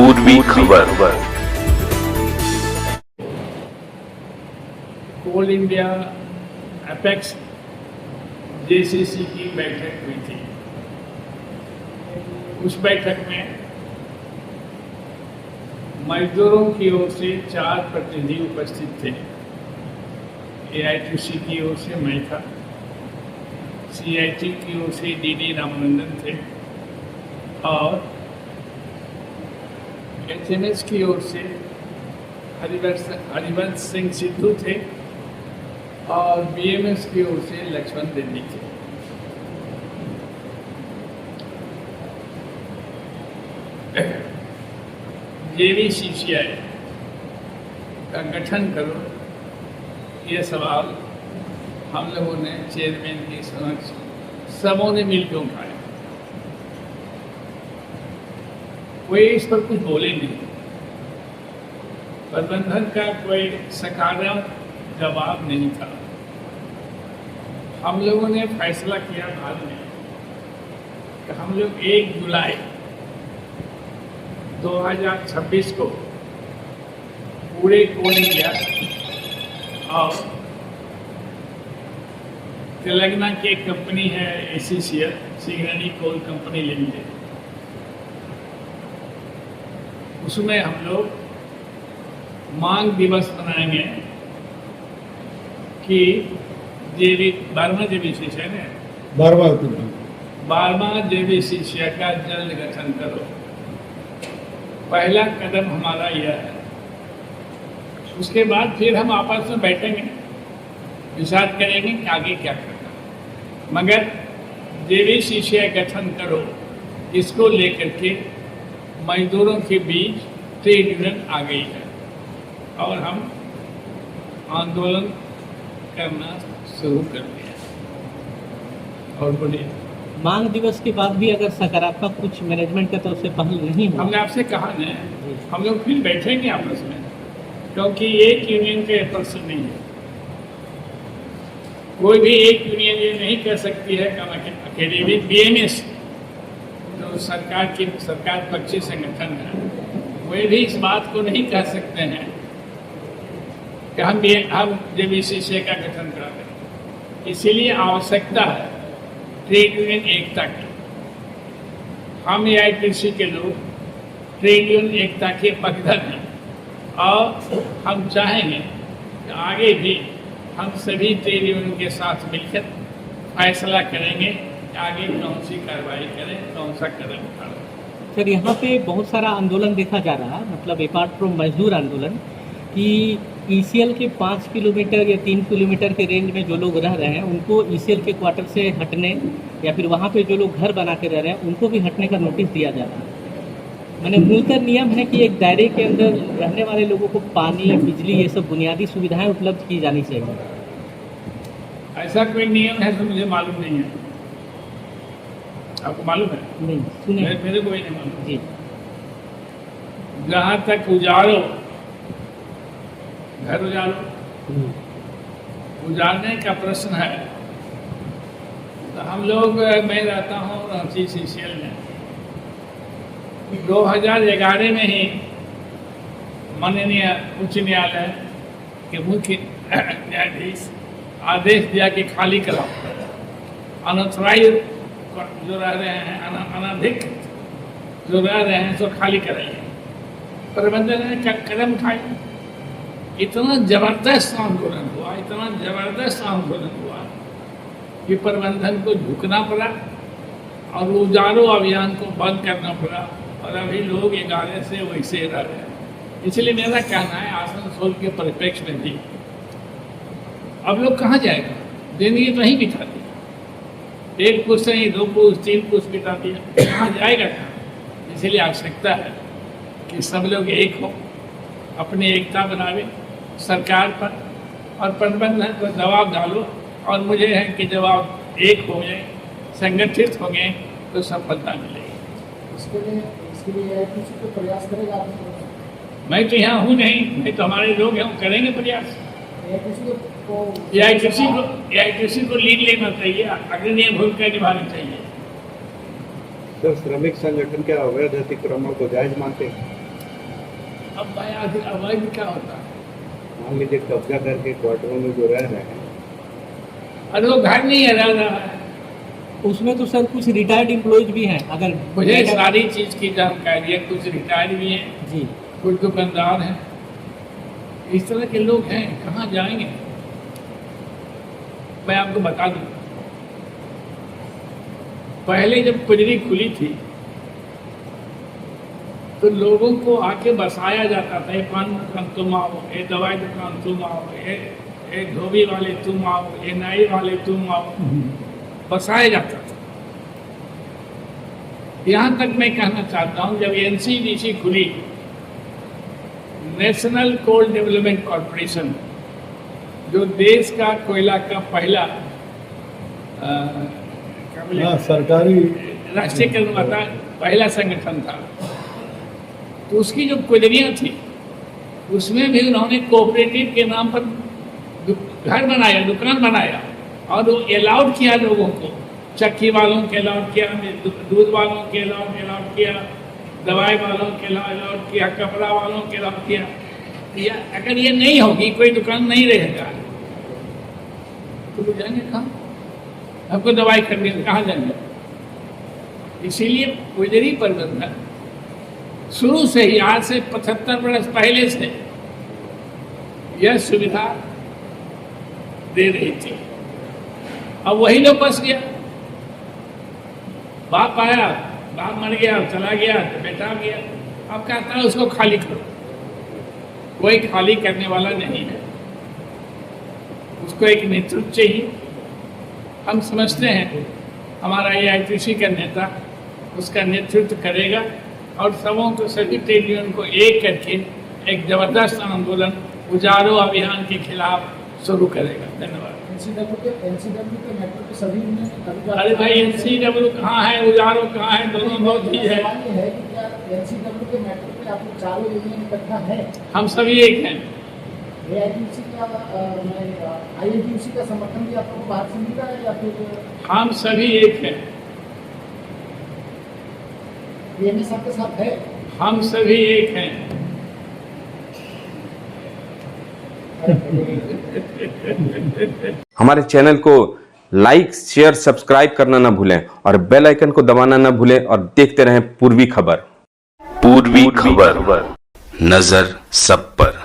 पूर्वी खबर। कोल India apex JCC की बैठक हुई थी। उस बैठक में मजदूरों की ओर से 4 प्रतिनिधि उपस्थित थे। एआईटीसी की ओर से मैं था, सीआईटी की ओर से डीडी रामनंदन थे और एचएमएस की ओर से हरिवंश सिंह सिद्धू थे और बीएमएस की ओर से लक्ष्मण रेड्डी थे। जेवीसीसीआई का गठन करो, ये सवाल हम लोगों ने चेयरमैन के समक्ष सबों ने मिलकर उठाया। कोई इस पर कुछ बोले नहीं। प्रबंधन का कोई सकारात्मक जवाब नहीं था। हम लोगों ने फैसला किया बाद में कि हम लोग 1 जुलाई 2026 को पूरे कोल इंडिया और तेलंगाना की एक कंपनी है A C C L, Singareni coal company limited, उसमें हम लोग मांग दिवस मनाएंगे कि 12वां जेवीसीसी है, 12वां जेवीसीसी का जल्द गठन करो। पहला कदम हमारा यह है। उसके बाद फिर हम आपस में बैठेंगे, विचार करेंगे कि आगे क्या करना। मगर जेवीसीसी गठन करो, इसको लेकर के मजदूरों के बीच ट्रेड यूनियन आ गई है और हम आंदोलन करना शुरू कर दिया। और बोलिए, मांग दिवस के बाद भी अगर सकारात्मक कुछ मैनेजमेंट की तरफ से पहल नहीं हुआ, हमने आपसे कहा ना, हम लोग फिर बैठेंगे आपस में, क्योंकि एक यूनियन के पर्सन नहीं है। कोई भी एक यूनियन ये नहीं कह सकती है अकेले। बीएमएस जो सरकार पक्षी संगठन है, वे भी इस बात को नहीं कह सकते हैं कि हम जेवीसीसी का गठन करा दें। इसीलिए आवश्यकता है ट्रेड यूनियन एकता की। हम एआईटीसी के लोग ट्रेड यूनियन एकता के पक्षधर हैं और हम चाहेंगे कि आगे भी हम सभी ट्रेड यूनियन के साथ मिलकर फैसला करेंगे कि आगे कौन सी कार्रवाई करें, कौन सा कदम उठाएं। सर यहाँ पे बहुत सारा आंदोलन देखा जा रहा है, मतलब अपार्ट फ्रॉम मजदूर आंदोलन, कि ईसीएल के 5 किलोमीटर या 3 किलोमीटर के रेंज में जो लोग रह रहे हैं उनको ईसीएल के क्वार्टर से हटने, या फिर वहाँ पे जो लोग घर बना के रह रहे हैं उनको भी हटने का नोटिस दिया जा रहा है। मैंने मूलतः नियम है कि एक दायरे के अंदर रहने वाले लोगों को पानी, बिजली, ये सब बुनियादी सुविधाएं उपलब्ध की जानी चाहिए। ऐसा कोई नियम है तो मुझे मालूम नहीं है। आपको मालूम है? नहीं सुने। मेरे को भी नहीं मालूम जी। जहाँ तक उजाड़ो, घर उजाड़ो, उजाड़ने का प्रश्न है, तो हम लोग, मैं रहता हूँ रांची सीसीएल में। 2011 में ही माननीय उच्च न्यायालय के मुख्य न्यायाधीश आदेश दिया कि खाली कराओ। अनऑथराइज्ड जो रह रहे हैं, अनाधिकृत जो रह रहे हैं, तो खाली कराइए। प्रबंधन ने कदम उठाए। इतना जबरदस्त आंदोलन हुआ, इतना जबरदस्त आंदोलन हुआ कि प्रबंधन को झुकना पड़ा और उजाड़ो अभियान को बंद करना पड़ा, और अभी लोग 11 से वैसे रह रहे हैं। इसलिए मेरा कहना है, आसनसोल के परिप्रेक्ष्य में भी अब लोग कहाँ जाएगा? जिंदगी तो नहीं बिता दी, 1 पुरुष नहीं, 2 पुरुष, 3 पुरुष बिता दिया, कहाँ जाएगा कहाँ? इसलिए आवश्यकता है कि सब लोग एक हो, अपनी एकता बनावे सरकार पर और प्रबंधन पर दबाव डालो। और मुझे है कि जब आप एक हो गए, संगठित हो गए, तो सफलता मिलेगी। इसके लिए किसी को प्रयास करेगा? मैं तो यहाँ हूँ नहीं, मैं तो हमारे लोग हैं, हम करेंगे प्रयास। एआईटीसी को लीड लेना चाहिए, अग्रणी भूमिका निभानी चाहिए। सर, श्रमिक संगठन क्या अवैध अतिक्रमण को जायज मानते हैं? अब भाई आखिर अवैध क्या होता है? मान लीजिए कब्जा करके क्वार्टरों में जो रह रहे हैं, अरे वो घर नहीं है, रह रहा है। उसमें तो सर कुछ रिटायर्ड एम्प्लॉयज भी हैं, अगर मुझे सारी चीज की जानकारी है, कुछ रिटायर्ड भी हैं, जी कुछ दुकानदार हैं, इस तरह के लोग हैं, कहाँ जाएंगे? मैं आपको बता दूं, पहले जब कुजरी खुली थी तो लोगों को आके बसाया जाता था, ये पान दुकान तुम आओ, ये दवाई दुकान तुम आओ, ये धोबी वाले तुम आओ, ये नाई वाले तुम आओ, बसाया जाता था। यहाँ तक मैं कहना चाहता हूँ, जब एनसीडीसी खुली, नेशनल कोल डेवलपमेंट कॉरपोरेशन, जो देश का कोयला का पहला क्या बोले, सरकारी राष्ट्रीयकरण हुआ था, पहला संगठन था, तो उसकी जो कुजरियाँ थी उसमें भी उन्होंने कोऑपरेटिव के नाम पर घर बनाया, दुकान बनाया, और वो अलाउड किया लोगों को, चक्की वालों के अलाउड किया, दूध वालों के अलाउड किया, दवाई वालों के अलाउड किया, कपड़ा वालों के अलाउड किया। या अगर ये नहीं होगी, कोई दुकान नहीं रहेगा, तो लोग जाएंगे कहाँ? आपको दवाई खरीदने कहाँ जाएंगे? इसीलिए गुजरी प्रबंधन शुरू से ही, आज से 75 वर्ष पहले से यह सुविधा दे रही थी। अब वही लोग बस गया, बाप आया, बाप मर गया, चला गया, तो बेटा गया, अब कहता है उसको खाली करो। कोई खाली करने वाला नहीं है, उसको एक नेतृत्व चाहिए। हम समझते हैं हमारा AITC का नेता उसका नेतृत्व करेगा और सबों को, सभी ट्रेड यूनियन को एक करके एक जबरदस्त आंदोलन उजारो अभियान के खिलाफ शुरू करेगा। धन्यवाद। एनसीडब्ल्यू के मेट्रो के सभी यूनियन, अरे भाई NCW कहाँ है, उजारो कहाँ है, दोनों बहुत ही है। सवाल ये है कि क्या एनसीडब्ल्यू के मेट्रो पे आप लोग चारों यूनियन इकट्ठा है? हम सभी एक हैं। AITC का INTUC का समर्थन भी आप लोगों को बाहर से मिल रहा है या फिर हम सभी एक हैं, PMS आपके साथ है? हम सभी एक हैं। हमारे चैनल को लाइक, शेयर, सब्सक्राइब करना ना भूलें और बेल आइकन को दबाना ना भूलें और देखते रहें पूर्वी खबर। पूर्वी खबर, नजर सब पर।